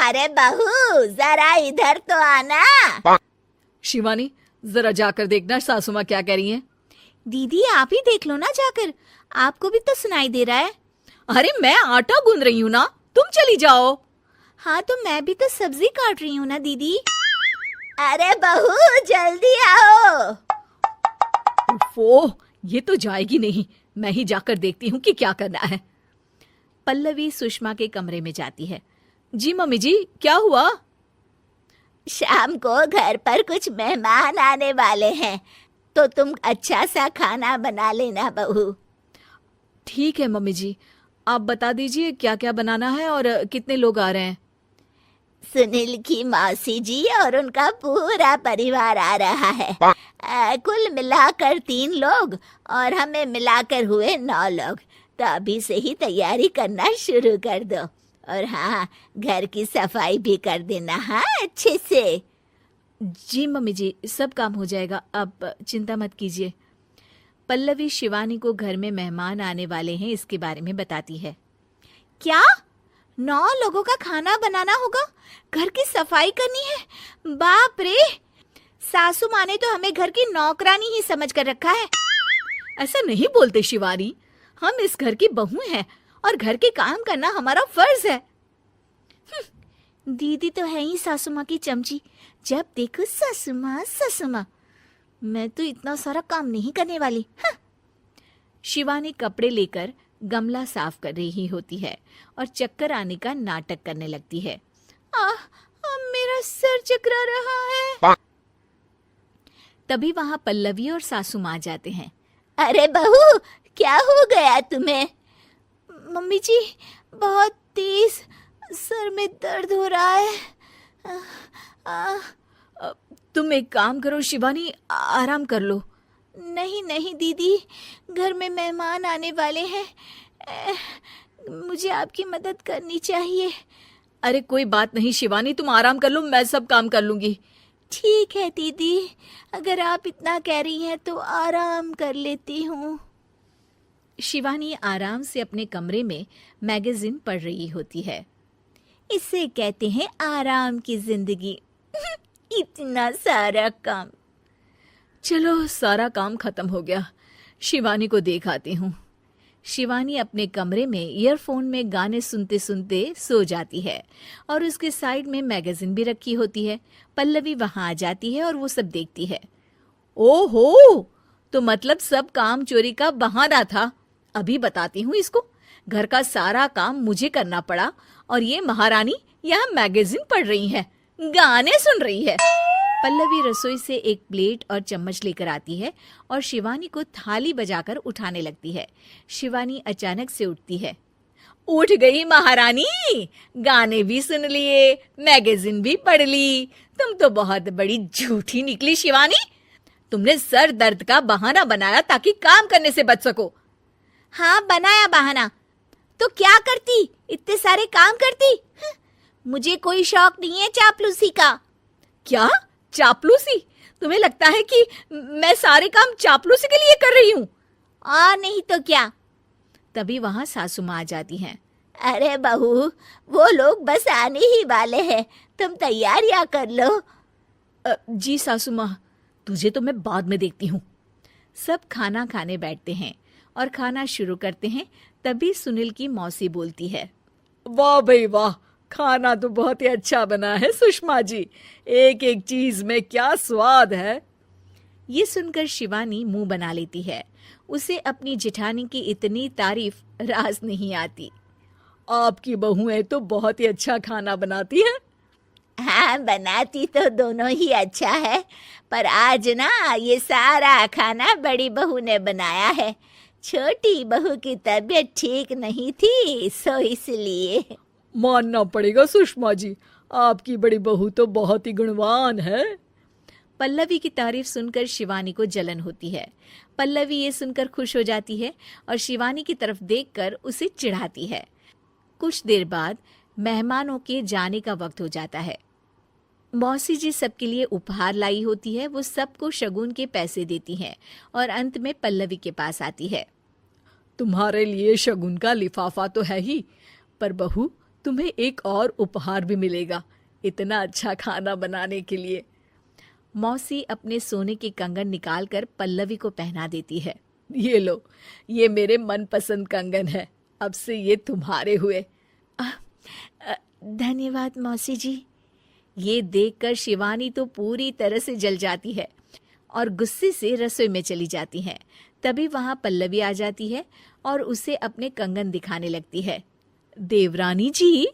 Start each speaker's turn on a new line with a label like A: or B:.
A: अरे बहू, जरा इधर तो आना।
B: शिवानी, जरा जाकर देखना सासू माँ क्या कह रही हैं।
A: दीदी आप ही देख लो ना जाकर, आपको भी तो सुनाई दे रहा है।
B: अरे मैं आटा गूंद रही हूँ ना, तुम चली जाओ।
A: हाँ तो मैं भी तो सब्जी काट रही हूँ ना दीदी। अरे बहू जल्दी आओ।
B: ओह, ये तो जाएगी नहीं, मैं ही जाकर देखती हूँ कि क्या करना है। पल्लवी सुषमा के कमरे में जाती है। जी मम्मी जी, क्या हुआ?
A: शाम को घर पर कुछ मेहमान आने वाले हैं, तो तुम अच्छा सा खाना बना लेना बहू।
B: ठीक है मम्मी जी, आप बता दीजिए क्या क्या बनाना है और कितने लोग आ रहे हैं।
A: सुनील की मौसी जी और उनका पूरा परिवार आ रहा है। कुल मिलाकर 3 लोग और हमें मिलाकर हुए 9 लोग। तो अभी से ही तैयारी करना शुरू कर दो। और हाँ, घर की सफाई भी कर देना, हाँ अच्छे से।
B: जी मम्मी जी, सब काम हो जाएगा, आप चिंता मत कीजिए। पल्लवी शिवानी को घर में मेहमान आने वाले हैं इसके बारे में बताती है।
A: क्या 9 लोगों का खाना बनाना होगा, घर की सफाई करनी है? बाप रे, सासू माँ ने तो हमें घर की नौकरानी ही समझ कर रखा है।
B: ऐसा नहीं बोलते शिवानी, हम इस घर की बहू हैं और घर के काम करना हमारा फर्ज है।
A: दीदी तो है ही सासू माँ की चमची, जब देखो सासू माँ सासू माँ। मैं तो इतना सारा काम नहीं करने वाली।
B: शिवानी कपड़े लेकर गमला साफ कर रही होती है और चक्कर आने का नाटक करने लगती है।
A: मेरा सर चकरा रहा है।
B: तभी वहां पल्लवी और सासू माँ जाते हैं।
A: अरे बहू, क्या हो गया तुम्हें? मम्मी जी, बहुत तेज सर में दर्द हो रहा है।
B: तुम एक काम करो शिवानी, आराम कर लो।
A: नहीं नहीं दीदी, घर में मेहमान आने वाले हैं, मुझे आपकी मदद करनी चाहिए।
B: अरे कोई बात नहीं शिवानी, तुम आराम कर लो, मैं सब काम कर लूंगी।
A: ठीक है दीदी, अगर आप इतना कह रही हैं तो आराम कर लेती हूँ।
B: शिवानी आराम से अपने कमरे में मैगजीन पढ़ रही होती है।
A: इसे कहते हैं आराम की जिंदगी। इतना सारा काम।
B: चलो सारा काम खत्म हो गया, शिवानी को देख आती हूँ। शिवानी अपने कमरे में ईयरफोन में गाने सुनते सुनते सो जाती है और उसके साइड में मैगजीन भी रखी होती है। पल्लवी वहां आ जाती है और वो सब देखती है। ओहो, तो मतलब सब काम चोरी का बहाना था। अभी बताती हूँ इसको। घर का सारा काम मुझे करना पड़ा और ये महारानी यहाँ मैगजीन पढ़ रही है, गाने सुन रही है। पल्लवी रसोई से एक प्लेट और चम्मच लेकर आती है और शिवानी को थाली बजाकर उठाने लगती है। शिवानी अचानक से उठती है। उठ गई महारानी, गाने भी सुन लिए, मैगजीन भी पढ़ ली। तुम तो बहुत बड़ी झूठी निकली शिवानी। तुमने सर दर्द का बहाना बनाया ताकि काम करने से बच सको।
A: हाँ बनाया बहाना, तो क्या करती, इतने सारे काम करती। मुझे कोई शौक नहीं है चापलूसी का।
B: क्या चापलूसी? तुम्हें लगता है कि मैं सारे काम चापलूसी के लिए कर रही हूँ?
A: नहीं तो क्या।
B: तभी वहां सासू माँ आ जाती हैं।
A: अरे बहू, वो लोग बस आने ही वाले हैं, तुम तैयारियां कर लो।
B: जी सासू माँ, तुझे तो मैं बाद में देखती हूँ। सब खाना खाने बैठते हैं और खाना शुरू करते हैं। तभी सुनील की मौसी बोलती है। वाह भाई वाह, खाना तो बहुत ही अच्छा बना है सुषमा जी, एक एक चीज में क्या स्वाद है। ये सुनकर शिवानी मुंह बना लेती है। उसे अपनी जेठानी की इतनी तारीफ रास नहीं आती। आपकी बहुएं तो बहुत ही अच्छा खाना बनाती हैं।
A: हाँ बनाती तो दोनों ही अच्छा है, पर आज ना ये सारा खाना बड़ी बहू ने बनाया है। छोटी बहू की तबीयत ठीक नहीं थी, सो इसलिए।
B: मानना पड़ेगा सुषमा जी, आपकी बड़ी बहू तो बहुत ही गुणवान है। पल्लवी की तारीफ सुनकर शिवानी को जलन होती है। पल्लवी ये सुनकर खुश हो जाती है और शिवानी की तरफ देखकर उसे चिढ़ाती है। कुछ देर बाद मेहमानों के जाने का वक्त हो जाता है। मौसी जी सबके लिए उपहार लाई होती है। वो सबको शगुन के पैसे देती हैं और अंत में पल्लवी के पास आती है। तुम्हारे लिए शगुन का लिफाफा तो है ही, पर बहू तुम्हें एक और उपहार भी मिलेगा इतना अच्छा खाना बनाने के लिए। मौसी अपने सोने के कंगन निकालकर पल्लवी को पहना देती है। ये लो, ये मेरे मनपसंद कंगन है, अब से ये तुम्हारे हुए।
A: धन्यवाद मौसी जी।
B: ये देखकर शिवानी तो पूरी तरह से जल जाती है और गुस्से से रसोई में चली जाती है। तभी वहां पल्लवी आ जाती है और उसे अपने कंगन दिखाने लगती है। देवरानी जी,